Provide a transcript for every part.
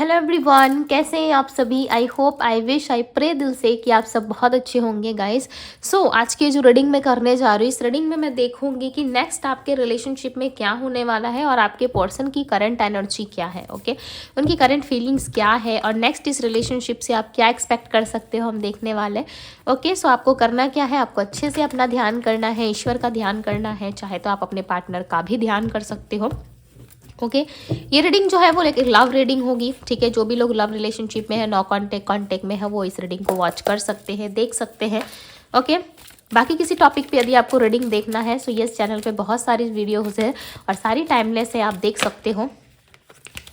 Hello everyone, कैसे हैं आप सभी। I hope, I wish, I pray दिल से कि आप सब बहुत अच्छे होंगे गाइस। आज की जो रीडिंग मैं करने जा रही हूँ, इस रीडिंग में मैं देखूंगी कि नेक्स्ट आपके रिलेशनशिप में क्या होने वाला है और आपके पर्सन की करंट एनर्जी क्या है। ओके, उनकी करंट फीलिंग्स क्या है और नेक्स्ट इस रिलेशनशिप से आप क्या एक्सपेक्ट कर सकते हो, हम देखने वाले। ओके, सो आपको करना क्या है, आपको अच्छे से अपना ध्यान करना है, ईश्वर का ध्यान करना है, चाहे तो आप अपने पार्टनर का भी ध्यान कर सकते हो। ओके ये रीडिंग जो है वो एक लव रीडिंग होगी। ठीक है, जो भी लोग लव रिलेशनशिप में है, नो कांटेक्ट में है, वो इस रीडिंग को वॉच कर सकते हैं, देख सकते हैं। ओके, बाकी किसी टॉपिक पे यदि आपको रीडिंग देखना है सो ये चैनल पे बहुत सारी वीडियोस है और सारी टाइमलेस है, आप देख सकते हो।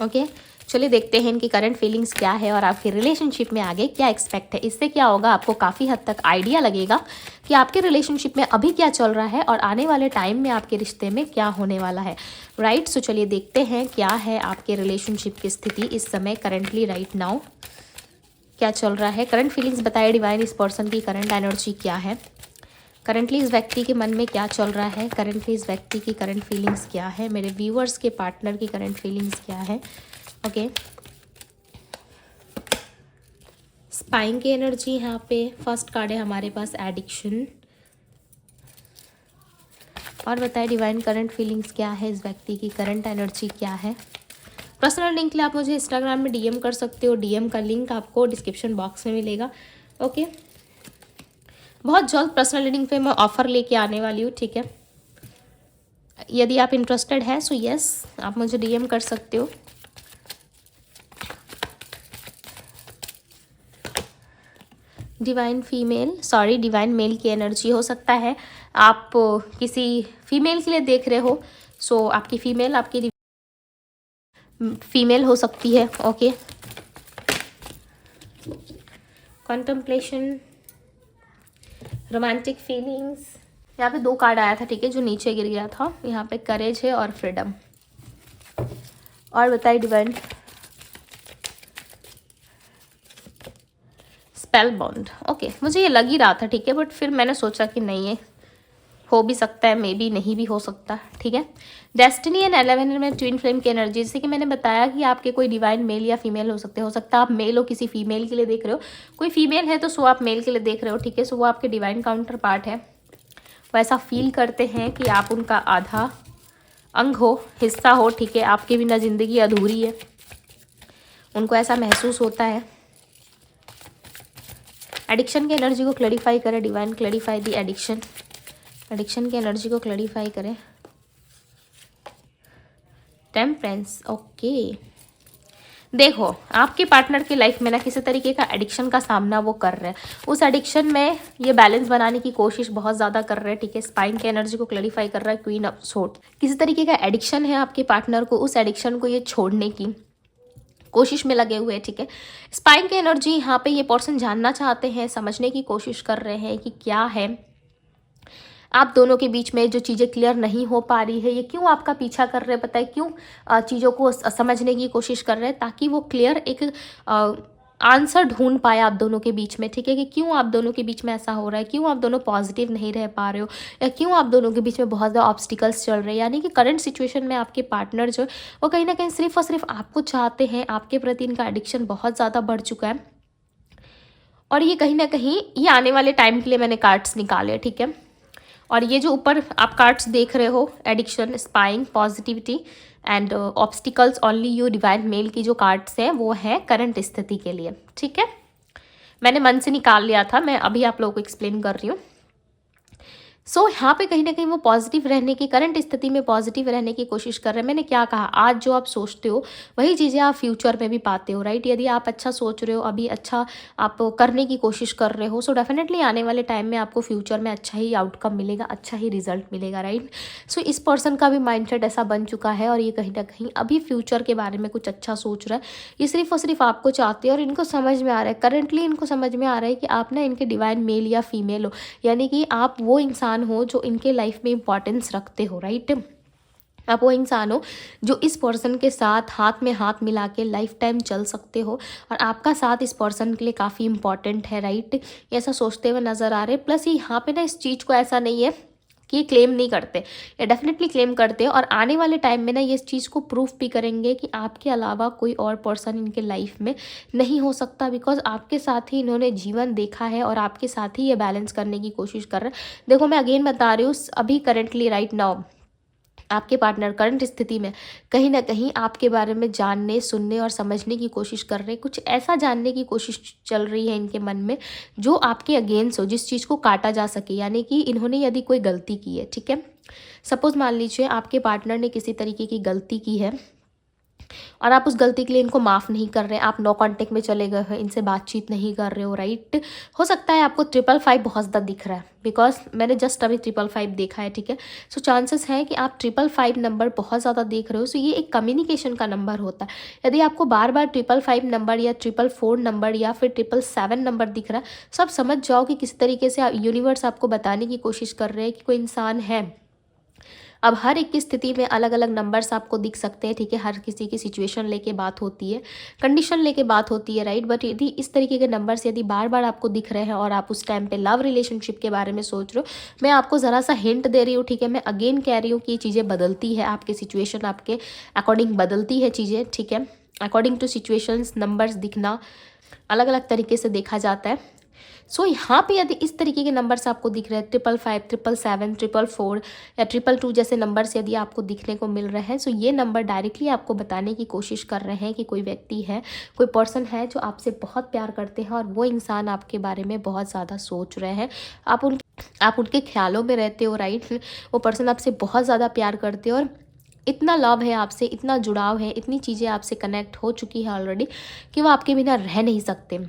ओके, चलिए देखते हैं इनकी करंट फीलिंग्स क्या है और आपके रिलेशनशिप में आगे क्या एक्सपेक्ट है। इससे क्या होगा, आपको काफ़ी हद तक आइडिया लगेगा कि आपके रिलेशनशिप में अभी क्या चल रहा है और आने वाले टाइम में आपके रिश्ते में क्या होने वाला है। राइट, सो चलिए देखते हैं क्या है आपके रिलेशनशिप की स्थिति इस समय करंटली, राइट नाउ क्या चल रहा है। करंट फीलिंग्स बताइए डिवाइन, इस पर्सन की करंट एनर्जी क्या है, करंटली इस व्यक्ति के मन में क्या चल रहा है, करंटली इस व्यक्ति की करंट फीलिंग्स क्या है, मेरे व्यूअर्स के पार्टनर की करंट फीलिंग्स क्या है। ओके, स्पाइन की एनर्जी यहाँ पे फर्स्ट कार्ड है हमारे पास, एडिक्शन। और बताए डिवाइन करंट फीलिंग्स क्या है, इस व्यक्ति की करंट एनर्जी क्या है। पर्सनल लिंक के लिए आप मुझे इंस्टाग्राम में डीएम कर सकते हो, डीएम का लिंक आपको डिस्क्रिप्शन बॉक्स में मिलेगा। ओके, बहुत जल्द पर्सनल रीडिंग पे मैं ऑफर लेके आने वाली हूँ। ठीक है, यदि आप इंटरेस्टेड है सो यस, आप मुझे डीएम कर सकते हो। Divine female, sorry divine male की एनर्जी हो सकता है आप किसी फीमेल के लिए देख रहे हो, सो आपकी फीमेल आपकी फीमेल हो सकती है। ओके, कॉन्टेम्पलेशन, रोमांटिक फीलिंग्स, यहाँ पे दो कार्ड आया था, ठीक है, जो नीचे गिर गया था। यहाँ पे करेज है और फ्रीडम। और बताइए डिवाइन, स्पेल बॉन्ड। ओके, मुझे ये लग ही रहा था, ठीक है, बट फिर मैंने सोचा कि नहीं, ये हो भी सकता है, मे बी नहीं भी हो सकता। ठीक है, डेस्टिनी एंड 11 में ट्विन फ्लेम की एनर्जी, जैसे कि मैंने बताया कि आपके कोई डिवाइन मेल या फीमेल हो सकते हैं। हो सकता है आप मेल हो, किसी फीमेल के लिए देख रहे हो, कोई फीमेल है तो सो आप मेल के लिए देख रहे हो। ठीक है, सो वो आपके डिवाइन काउंटर पार्ट है, वो ऐसा फील करते हैं कि आप उनका आधा अंग हो, हिस्सा हो। ठीक है, आपके बिना जिंदगी अधूरी है, उनको ऐसा महसूस होता है। एडिक्शन की एनर्जी को क्लैरिफाई करें डिवाइन, क्लैरिफाई दी एडिक्शन, एडिक्शन की एनर्जी को क्लैरिफाई करें। टेम्परेंस, ओके, देखो आपके पार्टनर की लाइफ में ना किसी तरीके का एडिक्शन का सामना वो कर रहे हैं, उस एडिक्शन में ये बैलेंस बनाने की कोशिश बहुत ज़्यादा कर रहे हैं। ठीक है, स्पाइन की एनर्जी को क्लैरिफाई कर रहा है क्वीन ऑफ सोर्ड, किसी तरीके का एडिक्शन है आपके पार्टनर को, उस एडिक्शन को ये छोड़ने की कोशिश में लगे हुए हैं। ठीक है, स्पाइन की एनर्जी यहाँ पे ये पर्सन जानना चाहते हैं, समझने की कोशिश कर रहे हैं कि क्या है आप दोनों के बीच में जो चीज़ें क्लियर नहीं हो पा रही है, ये क्यों आपका पीछा कर रहे हैं, पता है क्यों चीज़ों को समझने की कोशिश कर रहे हैं, ताकि वो क्लियर एक आंसर ढूंढ पाए आप दोनों के बीच में। ठीक है, कि क्यों आप दोनों के बीच में ऐसा हो रहा है, क्यों आप दोनों पॉजिटिव नहीं रह पा रहे हो, या क्यों आप दोनों के बीच में बहुत ज़्यादा ऑब्स्टिकल्स चल रहे हैं। यानी कि करंट सिचुएशन में आपके पार्टनर जो वो कहीं ना कहीं सिर्फ और सिर्फ आपको चाहते हैं, आपके प्रति इनका एडिक्शन बहुत ज़्यादा बढ़ चुका है। और ये कहीं ना कहीं ये आने वाले टाइम के लिए मैंने कार्ड्स निकाले। ठीक है, और ये जो ऊपर आप कार्ड्स देख रहे हो, addiction, spying, positivity and obstacles, only you, divine male की जो कार्ड्स हैं वो है करंट स्थिति के लिए। ठीक है, मैंने मन से निकाल लिया था, मैं अभी आप लोगों को एक्सप्लेन कर रही हूँ। यहाँ पे कहीं ना कहीं वो पॉजिटिव रहने की, करंट स्थिति में पॉजिटिव रहने की कोशिश कर रहे हैं। मैंने क्या कहा, आज जो आप सोचते हो वही चीज़ें आप फ्यूचर में भी पाते हो। राइट, यदि आप अच्छा सोच रहे हो, अभी अच्छा आप करने की कोशिश कर रहे हो, सो डेफिनेटली आने वाले टाइम में आपको फ्यूचर में अच्छा ही आउटकम मिलेगा, अच्छा ही रिजल्ट मिलेगा। राइट, इस पर्सन का भी माइंडसेट ऐसा बन चुका है और ये कहीं ना कहीं अभी फ्यूचर के बारे में कुछ अच्छा सोच रहा है। ये सिर्फ और सिर्फ आपको चाहते हैं और इनको समझ में आ रहा है, करेंटली इनको समझ में आ रहा है कि आप ना इनके डिवाइन मेल या फीमेल हो, यानी कि आप वो इंसान हो जो इनके लाइफ में इंपॉर्टेंस रखते हो। राइट, आप वो इंसान हो जो इस पर्सन के साथ हाथ में हाथ मिला के लाइफ टाइम चल सकते हो और आपका साथ इस पर्सन के लिए काफ़ी इंपॉर्टेंट है। राइट, ऐसा सोचते हुए नज़र आ रहे हैं। प्लस यहाँ पे ना इस चीज़ को ऐसा नहीं है कि ये क्लेम नहीं करते, ये डेफिनेटली क्लेम करते हैं और आने वाले टाइम में ना ये इस चीज़ को प्रूफ भी करेंगे कि आपके अलावा कोई और पर्सन इनके लाइफ में नहीं हो सकता, बिकॉज आपके साथ ही इन्होंने जीवन देखा है और आपके साथ ही ये बैलेंस करने की कोशिश कर रहे हैं। देखो मैं अगेन बता रही हूँ, अभी करेंटली राइट नाउ आपके पार्टनर करंट स्थिति में कहीं ना कहीं आपके बारे में जानने, सुनने और समझने की कोशिश कर रहे हैं। कुछ ऐसा जानने की कोशिश चल रही है इनके मन में जो आपके अगेंस्ट हो, जिस चीज़ को काटा जा सके, यानी कि इन्होंने यदि कोई गलती की है, ठीक है, सपोज मान लीजिए आपके पार्टनर ने किसी तरीके की गलती की है और आप उस गलती के लिए इनको माफ़ नहीं कर रहे, आप नो कांटेक्ट में चले गए हो, इनसे बातचीत नहीं कर रहे हो, राइट। हो सकता है आपको 555 बहुत ज़्यादा दिख रहा है, बिकॉज मैंने जस्ट अभी 555 देखा है, ठीक है। सो चांसेस हैं कि आप 555 नंबर बहुत ज़्यादा देख रहे हो। सो ये एक कम्युनिकेशन का नंबर होता है। यदि आपको बार बार 555 नंबर या 444 नंबर या फिर 777 नंबर दिख रहा है, सब समझ जाओ कि किसी तरीके से यूनिवर्स आपको बताने की कोशिश कर रहे हैं कि कोई इंसान है। अब हर एक की स्थिति में अलग अलग नंबर्स आपको दिख सकते हैं, ठीक है। हर किसी की सिचुएशन लेके बात होती है, कंडीशन लेके बात होती है, राइट। बट यदि इस तरीके के नंबर्स यदि बार बार आपको दिख रहे हैं और आप उस टाइम पे लव रिलेशनशिप के बारे में सोच रहे हो, मैं आपको ज़रा सा हिंट दे रही हूँ, ठीक है। मैं अगेन कह रही हूँ कि ये चीज़ें बदलती है, आपकी सिचुएशन आपके अकॉर्डिंग बदलती है चीज़ें, ठीक है। अकॉर्डिंग टू सिचुएशंस नंबर्स दिखना अलग अलग तरीके से देखा जाता है। सो यहाँ पे यदि इस तरीके के नंबर्स आपको दिख रहे हैं, 555, 777, 444 या 222 जैसे नंबर्स यदि आपको दिखने को मिल रहे हैं, सो ये नंबर डायरेक्टली आपको बताने की कोशिश कर रहे हैं कि कोई व्यक्ति है, कोई पर्सन है जो आपसे बहुत प्यार करते हैं और वो इंसान आपके बारे में बहुत ज़्यादा सोच रहे हैं। आप उनके ख्यालों में रहते हो, राइट। वो पर्सन आपसे बहुत ज़्यादा प्यार करते हो और इतना लव है आपसे, इतना जुड़ाव है, इतनी चीज़ें आपसे कनेक्ट हो चुकी है ऑलरेडी कि वो आपके बिना रह नहीं सकते,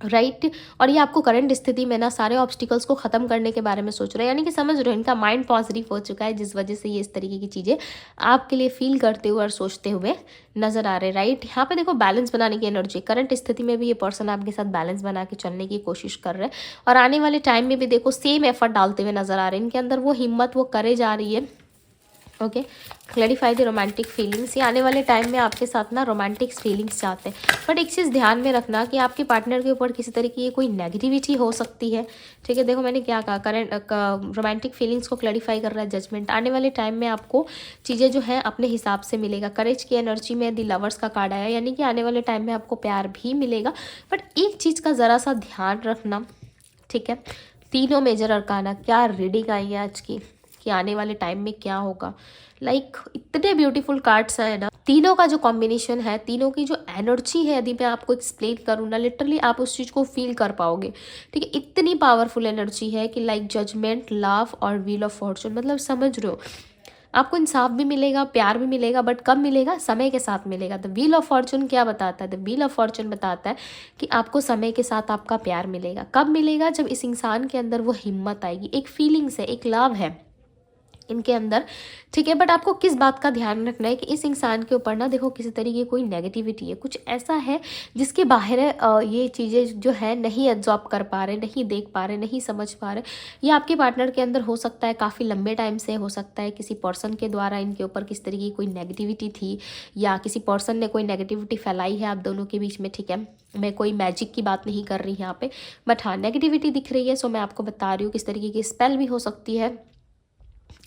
राइट। और ये आपको करंट स्थिति में ना सारे ऑब्स्टिकल्स को ख़त्म करने के बारे में सोच रहे हैं, यानी कि समझ रहे हो इनका माइंड पॉजिटिव हो चुका है, जिस वजह से ये इस तरीके की चीज़ें आपके लिए फील करते हुए और सोचते हुए नज़र आ रहे हैं, राइट। यहाँ पे देखो बैलेंस बनाने की एनर्जी, करंट स्थिति में भी ये पर्सन आपके साथ बैलेंस बना के चलने की कोशिश कर रहे हैं और आने वाले टाइम में भी देखो सेम एफर्ट डालते हुए नज़र आ रहे हैं। इनके अंदर वो हिम्मत, वो करे जा रही है, okay. Clarify the romantic feelings, ये आने वाले टाइम में आपके साथ ना रोमांटिक फीलिंग्स चाहते हैं। बट एक चीज़ ध्यान में रखना कि आपके पार्टनर के ऊपर किसी तरीके की कोई नेगेटिविटी हो सकती है, ठीक है। देखो मैंने क्या कहा, करंट रोमांटिक फीलिंग्स को क्लैरिफाई कर रहा है जजमेंट। आने वाले टाइम में आपको चीज़ें जो है अपने हिसाब से मिलेगा। करेज की एनर्जी में दी लवर्स का कार्ड आया, यानी कि आने वाले टाइम में आपको प्यार भी मिलेगा। बट एक चीज़ का ज़रा सा ध्यान रखना, ठीक है। तीनों मेजर अरकाना क्या रीडिंग आई है आज की कि आने वाले टाइम में क्या होगा। लाइक इतने ब्यूटीफुल कार्ड्स हैं ना, तीनों का जो कॉम्बिनेशन है, तीनों की जो एनर्जी है, यदि मैं आपको एक्सप्लेन करूँ ना, लिटरली आप उस चीज़ को फील कर पाओगे, ठीक है। इतनी पावरफुल एनर्जी है कि लाइक जजमेंट, लव और व्हील ऑफ फॉर्चून, मतलब समझ रहे हो आपको इंसाफ भी मिलेगा, प्यार भी मिलेगा, बट कब मिलेगा? समय के साथ मिलेगा। द व्हील ऑफ फॉर्चून क्या बताता है? द व्हील ऑफ फॉर्चून बताता है कि आपको समय के साथ आपका प्यार मिलेगा। कब मिलेगा? जब इस इंसान के अंदर वो हिम्मत आएगी, एक फीलिंग्स है, एक लव है इनके अंदर, ठीक है। बट आपको किस बात का ध्यान रखना है कि इस इंसान के ऊपर ना देखो किसी तरीके की कोई नेगेटिविटी है, कुछ ऐसा है जिसके बाहर ये चीज़ें जो है नहीं एब्जॉर्ब कर पा रहे, नहीं देख पा रहे, नहीं समझ पा रहे। ये आपके पार्टनर के अंदर हो सकता है काफ़ी लंबे टाइम से, हो सकता है किसी पर्सन के द्वारा इनके ऊपर किस तरीके की कोई नेगेटिविटी थी या किसी पर्सन ने कोई नेगेटिविटी फैलाई है आप दोनों के बीच में, ठीक है। मैं कोई मैजिक की बात नहीं कर रही यहाँ पे, बट हाँ नेगेटिविटी दिख रही है। सो मैं आपको बता रही हूँ किस तरीके की स्पेल भी हो सकती है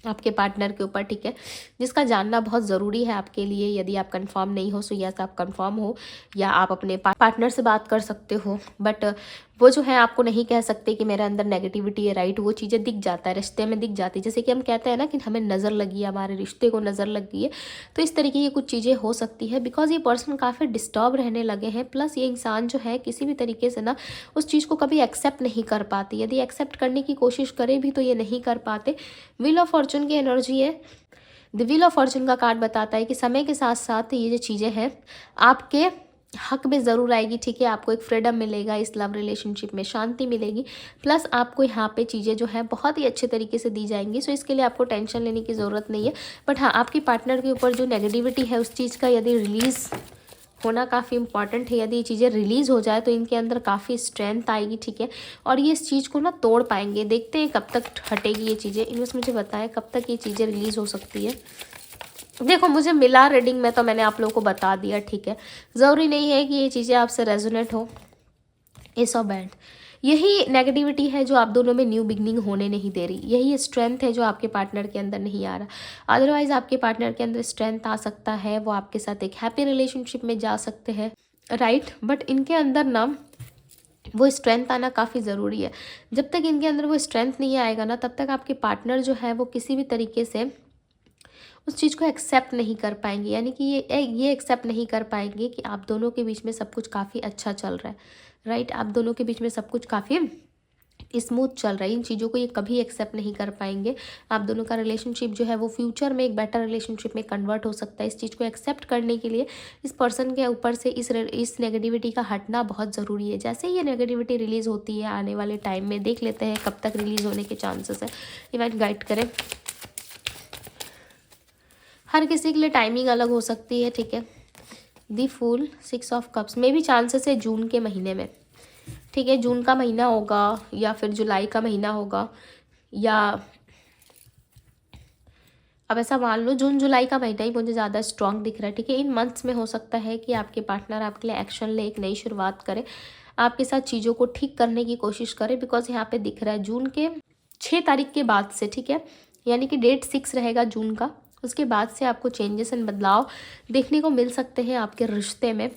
आपके पार्टनर के ऊपर, ठीक है, जिसका जानना बहुत ज़रूरी है आपके लिए। यदि आप कंफर्म नहीं हो सो यस आप कंफर्म हो, या आप अपने पार्टनर से बात कर सकते हो। बट वो जो है आपको नहीं कह सकते कि मेरे अंदर नेगेटिविटी है, राइट। वो चीज़ें दिख जाता है, रिश्ते में दिख जाती है। जैसे कि हम कहते हैं ना कि हमें नज़र लगी है, हमारे रिश्ते को नज़र लग गई है, तो इस तरीके की कुछ चीज़ें हो सकती है। बिकॉज ये पर्सन काफ़ी डिस्टर्ब रहने लगे हैं, प्लस ये इंसान जो है किसी भी तरीके से ना उस चीज़ को कभी एक्सेप्ट नहीं कर पाती। यदि एक्सेप्ट करने की कोशिश करे भी तो ये नहीं कर पाते। व्हील ऑफ फॉर्चून की एनर्जी है। द व्हील ऑफ फॉर्चून का कार्ड बताता है कि समय के साथ साथ ये जो चीज़ें हैं आपके हक में ज़रूर आएगी, ठीक है। आपको एक फ्रीडम मिलेगा, इस लव रिलेशनशिप में शांति मिलेगी, प्लस आपको यहाँ पे चीज़ें जो है बहुत ही अच्छे तरीके से दी जाएंगी। सो इसके लिए आपको टेंशन लेने की ज़रूरत नहीं है। बट हाँ आपकी पार्टनर के ऊपर जो नेगेटिविटी है उस चीज़ का यदि रिलीज़ होना काफ़ी इंपॉर्टेंट है। यदि ये चीज़ें रिलीज़ हो जाए तो इनके अंदर काफ़ी स्ट्रेंथ आएगी, ठीक है। और ये इस चीज़ को ना तोड़ पाएंगे। देखते हैं कब तक हटेगी ये चीज़ें। इन्वेस्ट मुझे बताएं कब तक ये चीज़ें रिलीज़ हो सकती है। देखो मुझे मिला रीडिंग में तो मैंने आप लोगों को बता दिया, ठीक है। ज़रूरी नहीं है कि ये चीज़ें आपसे रेजोनेट हो। एस ऑफ बैंड, यही नेगेटिविटी है जो आप दोनों में न्यू बिगनिंग होने नहीं दे रही, यही स्ट्रेंथ है जो आपके पार्टनर के अंदर नहीं आ रहा। अदरवाइज आपके पार्टनर के अंदर स्ट्रेंथ आ सकता है, वो आपके साथ एक हैप्पी रिलेशनशिप में जा सकते हैं, राइट। बट इनके अंदर ना वो स्ट्रेंथ आना काफ़ी ज़रूरी है। जब तक इनके अंदर वो स्ट्रेंथ नहीं आएगा ना, तब तक आपके पार्टनर जो है वो किसी भी तरीके से उस चीज़ को एक्सेप्ट नहीं कर पाएंगे, यानी कि ये एक्सेप्ट नहीं कर पाएंगे कि आप दोनों के बीच में सब कुछ काफ़ी अच्छा चल रहा है, राइट। आप दोनों के बीच में सब कुछ काफ़ी स्मूथ चल रहा है, इन चीज़ों को ये कभी एक्सेप्ट नहीं कर पाएंगे। आप दोनों का रिलेशनशिप जो है वो फ्यूचर में एक बेटर रिलेशनशिप में कन्वर्ट हो सकता है। इस चीज़ को एक्सेप्ट करने के लिए इस पर्सन के ऊपर से इस नेगेटिविटी का हटना बहुत ज़रूरी है। जैसे ये नेगेटिविटी रिलीज़ होती है आने वाले टाइम में, देख लेते हैं कब तक रिलीज़ होने के चांसेस है, इवेंट गाइड करें। हर किसी के लिए टाइमिंग अलग हो सकती है, ठीक है। दी फूल, 6 ऑफ कप्स में भी चांसेस है जून के महीने में, ठीक है। जून का महीना होगा या फिर जुलाई का महीना होगा, या अब ऐसा मान लो जून जुलाई का महीना ही मुझे ज़्यादा स्ट्रॉन्ग दिख रहा है, ठीक है। इन मंथ्स में हो सकता है कि आपके पार्टनर आपके लिए एक्शन ले, एक नई शुरुआत करे, आपके साथ चीज़ों को ठीक करने की कोशिश करे। बिकॉज यहाँ पे दिख रहा है जून के 6 तारीख के बाद से, ठीक है, यानी कि डेट 6 रहेगा जून का, उसके बाद से आपको चेंजेस एंड बदलाव देखने को मिल सकते हैं आपके रिश्ते में।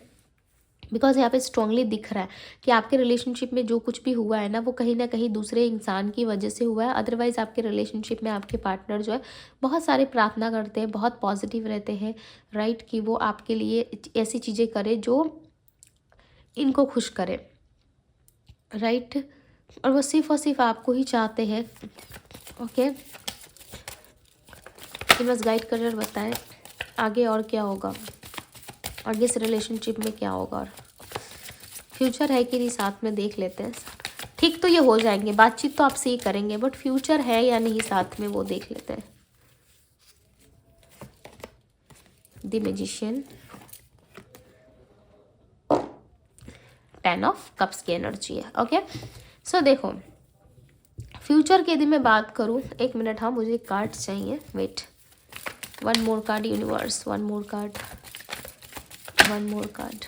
बिकॉज यहाँ पे स्ट्रांगली दिख रहा है कि आपके रिलेशनशिप में जो कुछ भी हुआ है ना, वो कहीं ना कहीं दूसरे इंसान की वजह से हुआ है। अदरवाइज़ आपके रिलेशनशिप में आपके पार्टनर जो है बहुत सारे प्रार्थना करते हैं, बहुत पॉजिटिव रहते हैं, राइट, कि वो आपके लिए ऐसी चीज़ें करे जो इनको खुश करे, राइट। और वो सिर्फ और सिर्फ आपको ही चाहते हैं, ओके। बस गाइड कर बताएं आगे और क्या होगा, आगे इस रिलेशनशिप में क्या होगा, और फ्यूचर है कि नहीं साथ में देख लेते हैं। ठीक तो ये हो जाएंगे, बातचीत तो आपसे ही करेंगे, बट फ्यूचर है या नहीं साथ में वो देख लेते हैं। द मैजिशियन, 10 ऑफ कप्स की एनर्जी है, ओके। सो देखो फ्यूचर की यदि मैं बात करूँ, 1 मिनट, हाँ मुझे कार्ड चाहिए, वेट, 1 मोर कार्ड यूनिवर्स, 1 मोर कार्ड, 1 मोर कार्ड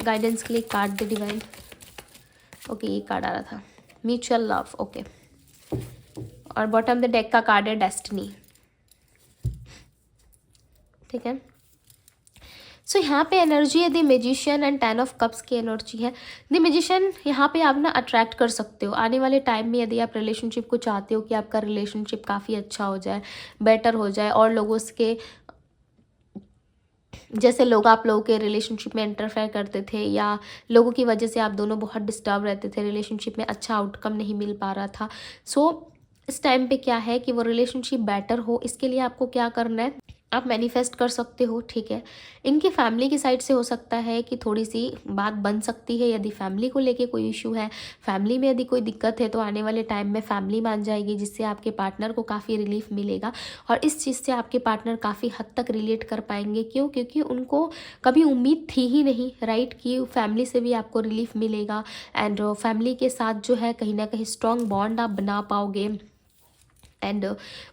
गाइडेंस के लिए कार्ड द डिवाइन, ओके। ये कार्ड आ रहा था, म्यूचुअल लव, ओके। और बॉटम द डेक का कार्ड है डेस्टिनी, ठीक है। सो यहाँ पे एनर्जी है the magician and 10 of cups की एनर्जी है। द मैजिशियन यहाँ पे आप ना अट्रैक्ट कर सकते हो आने वाले टाइम में, यदि आप रिलेशनशिप को चाहते हो कि आपका रिलेशनशिप काफ़ी अच्छा हो जाए, बेटर हो जाए, और लोगों के जैसे लोग आप लोगों के रिलेशनशिप में इंटरफेयर करते थे, या लोगों की वजह से आप दोनों बहुत डिस्टर्ब रहते थे, रिलेशनशिप में अच्छा आउटकम नहीं मिल पा रहा था। सो इस टाइम पे क्या है कि वो रिलेशनशिप बेटर हो, इसके लिए आपको क्या करना है, आप मैनिफेस्ट कर सकते हो, ठीक है। इनकी फैमिली की साइड से हो सकता है कि थोड़ी सी बात बन सकती है, यदि फैमिली को लेके कोई इशू है, फैमिली में यदि कोई दिक्कत है, तो आने वाले टाइम में फैमिली मान जाएगी, जिससे आपके पार्टनर को काफ़ी रिलीफ मिलेगा। और इस चीज़ से आपके पार्टनर काफ़ी हद तक रिलेट कर पाएंगे, क्यों, क्योंकि उनको कभी उम्मीद थी ही नहीं, राइट, कि फैमिली से भी आपको रिलीफ मिलेगा, एंड फैमिली के साथ जो है कहीं ना कहीं स्ट्रॉन्ग बॉन्ड आप बना पाओगे, एंड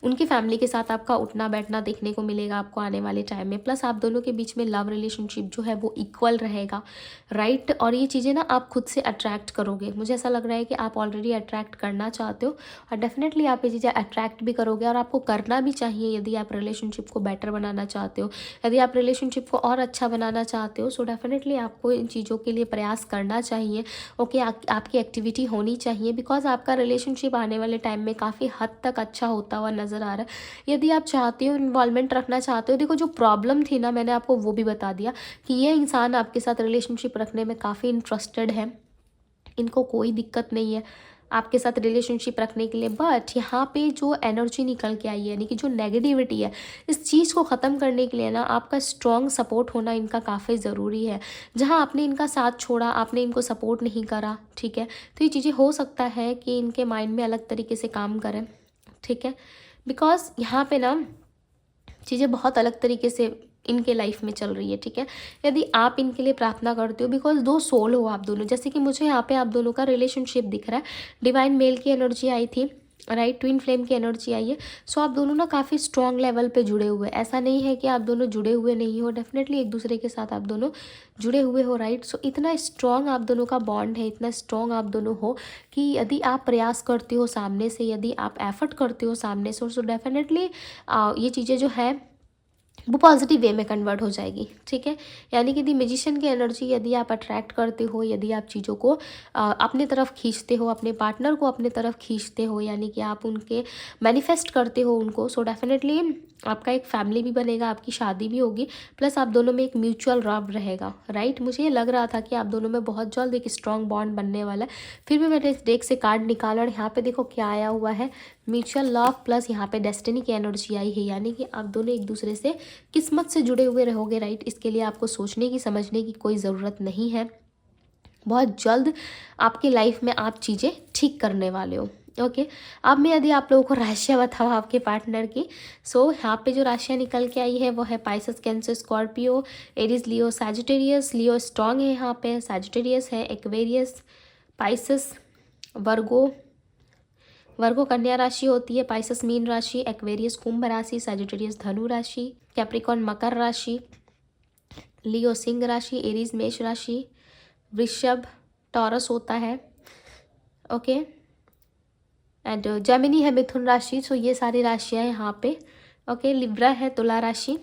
उनकी फैमिली के साथ आपका उठना बैठना देखने को मिलेगा आपको आने वाले टाइम में। प्लस आप दोनों के बीच में लव रिलेशनशिप जो है वो इक्वल रहेगा, राइट। और ये चीज़ें ना आप खुद से अट्रैक्ट करोगे, मुझे ऐसा लग रहा है कि आप ऑलरेडी अट्रैक्ट करना चाहते हो, और डेफिनेटली आप ये चीज़ें अट्रैक्ट भी करोगे, और आपको करना भी चाहिए यदि आप रिलेशनशिप को बेटर बनाना चाहते हो, यदि आप रिलेशनशिप को और अच्छा बनाना चाहते हो। सो डेफिनेटली आपको इन चीज़ों के लिए प्रयास करना चाहिए, ओके। आपकी एक्टिविटी होनी चाहिए, बिकॉज आपका रिलेशनशिप आने वाले टाइम में काफ़ी हद तक अच्छा होता हुआ नज़र आ रहा है। यदि आप चाहते हो, इन्वॉल्वमेंट रखना चाहते हो, देखो जो प्रॉब्लम थी ना, मैंने आपको वो भी बता दिया कि ये इंसान आपके साथ रिलेशनशिप रखने में काफ़ी इंटरेस्टेड है, इनको कोई दिक्कत नहीं है आपके साथ रिलेशनशिप रखने के लिए। बट यहाँ पे जो एनर्जी निकल के आई है, यानी कि जो नेगेटिविटी है, इस चीज़ को ख़त्म करने के लिए ना आपका स्ट्रॉन्ग सपोर्ट होना इनका काफ़ी ज़रूरी है। जहाँ आपने इनका साथ छोड़ा, आपने इनको सपोर्ट नहीं करा, ठीक है, तो ये चीज़ें हो सकता है कि इनके माइंड में अलग तरीके से काम करें, ठीक है। बिकॉज यहाँ पे ना चीज़ें बहुत अलग तरीके से इनके लाइफ में चल रही है, ठीक है। यदि आप इनके लिए प्रार्थना करते हो, बिकॉज 2 सोल हो आप दोनों, जैसे कि मुझे यहाँ पे आप दोनों का रिलेशनशिप दिख रहा है, डिवाइन मेल की एनर्जी आई थी, राइट, ट्विन फ्लेम की एनर्जी आई है। सो आप दोनों ना काफ़ी स्ट्रॉन्ग लेवल पे जुड़े हुए हैं, ऐसा नहीं है कि आप दोनों जुड़े हुए नहीं हो, डेफिनेटली एक दूसरे के साथ आप दोनों जुड़े हुए हो, राइट। सो इतना स्ट्रॉन्ग आप दोनों का बॉन्ड है, इतना स्ट्रॉन्ग आप दोनों हो कि यदि आप प्रयास करते हो सामने से, यदि आप एफर्ट करते हो सामने से, सो डेफिनेटली ये चीज़ें जो है वो पॉजिटिव वे में कन्वर्ट हो जाएगी, ठीक है। यानी कि दी मैजिशियन की एनर्जी यदि आप अट्रैक्ट करते हो, यदि आप चीज़ों को अपने तरफ खींचते हो, अपने पार्टनर को अपने तरफ खींचते हो, यानी कि आप उनके मैनिफेस्ट करते हो उनको, सो डेफिनेटली आपका एक फैमिली भी बनेगा, आपकी शादी भी होगी, प्लस आप दोनों में एक म्यूचुअल लव रहेगा, राइट। मुझे ये लग रहा था कि आप दोनों में बहुत जल्द एक स्ट्रॉन्ग बॉन्ड बनने वाला है। फिर भी मैंने इस डेक से कार्ड निकाला और यहाँ पे देखो क्या आया हुआ है, म्यूचुअल लव प्लस यहाँ पे डेस्टिनी की एनर्जी आई है, यानी कि आप दोनों एक दूसरे से किस्मत से जुड़े हुए रहोगे, राइट। इसके लिए आपको सोचने की समझने की कोई ज़रूरत नहीं है, बहुत जल्द आपकी लाइफ में आप चीज़ें ठीक करने वाले हो, ओके। अब मैं यदि आप लोगों को राशियाँ बताऊँ आपके पार्टनर की, सो यहाँ पे जो राशियाँ निकल के आई है वो है पाइसेस, कैंसर, स्कॉर्पियो, एरीज, लियो, सैजिटेरियस। लियो स्ट्रॉन्ग है यहाँ पे, सैजिटेरियस है, एक्वेरियस, पाइसेस, वर्गो। वर्गो कन्या राशि होती है, पाइसेस मीन राशि, एक्वेरियस कुंभ राशि, सैजिटेरियस धनु राशि, कैप्रिकॉर्न मकर राशि, लियो सिंह राशि, एरीज मेष राशि, वृषभ टॉरस होता है, ओके। एंड जेमिनी है मिथुन राशि। सो ये सारी राशियाँ हैं यहाँ पे, ओके। लिब्रा है तुला राशि।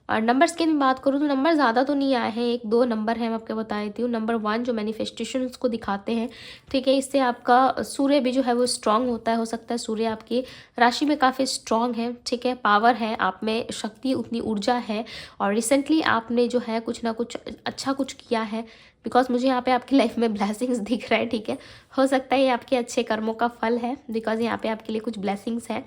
और नंबर्स की मैं बात करूँ तो नंबर ज़्यादा तो नहीं आए हैं, एक दो नंबर हैं, मैं आपको बता देती हूँ। नंबर 1 जो मैनिफेस्टेशन को दिखाते हैं, ठीक है। इससे आपका सूर्य भी जो है वो स्ट्रांग होता है, हो सकता है सूर्य आपकी राशि में काफ़ी स्ट्रांग है, ठीक है। पावर है आप में, शक्ति, उतनी ऊर्जा है, और रिसेंटली आपने जो है कुछ ना कुछ अच्छा कुछ किया है, बिकॉज मुझे यहाँ पे आपकी लाइफ में ब्लेसिंग्स दिख रहा है, ठीक है। हो सकता है ये आपके अच्छे कर्मों का फल है, बिकॉज यहाँ पे आपके लिए कुछ ब्लेसिंग्स है,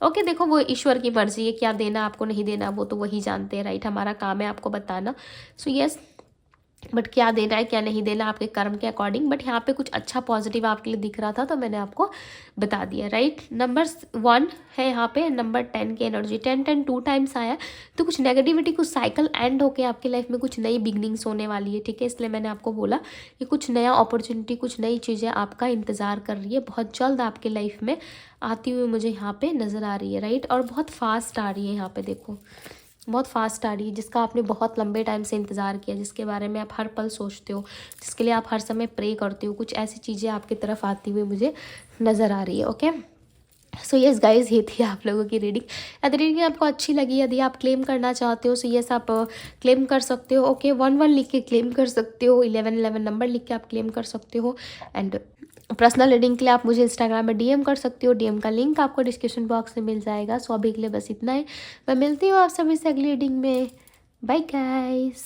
ओके। देखो वो ईश्वर की मर्जी है, क्या देना आपको नहीं देना वो तो वही जानते हैं, राइट। हमारा काम है आपको बताना, सो यस, बट क्या देना है क्या नहीं देना आपके कर्म के अकॉर्डिंग, बट यहाँ पे कुछ अच्छा पॉजिटिव आपके लिए दिख रहा था तो मैंने आपको बता दिया, राइट। नंबर 1 है यहाँ पे, नंबर 10 की एनर्जी, 10 2 टाइम्स आया, तो कुछ नेगेटिविटी, कुछ साइकिल एंड होके आपकी लाइफ में कुछ नई बिगनिंग्स होने वाली है, ठीक है। इसलिए मैंने आपको बोला कि कुछ नया अपॉर्चुनिटी, कुछ नई चीज़ें आपका इंतज़ार कर रही है, बहुत जल्द आपके लाइफ में आती हुई मुझे यहाँ पे नज़र आ रही है, राइट। और बहुत फास्ट आ रही है, यहाँ पे देखो बहुत फास्ट आ रही है, जिसका आपने बहुत लंबे टाइम से इंतज़ार किया, जिसके बारे में आप हर पल सोचते हो, जिसके लिए आप हर समय प्रे करते हो, कुछ ऐसी चीज़ें आपकी तरफ आती हुई मुझे नज़र आ रही है, ओके। सो यस गाइज, ये थी आप लोगों की रीडिंग। यदि रीडिंग आपको अच्छी लगी, यदि आप क्लेम करना चाहते हो, सो यस आप क्लेम कर सकते हो, ओके। 1 लिख के क्लेम कर सकते हो, 11 नंबर लिख के आप क्लेम कर सकते हो। एंड पर्सनल रीडिंग के लिए आप मुझे इंस्टाग्राम में डीएम कर सकते हो, डीएम का लिंक आपको डिस्क्रिप्शन बॉक्स में मिल जाएगा। सो अभी के लिए बस इतना ही, मैं मिलती हूँ आप सभी से अगली रीडिंग में। Bye guys.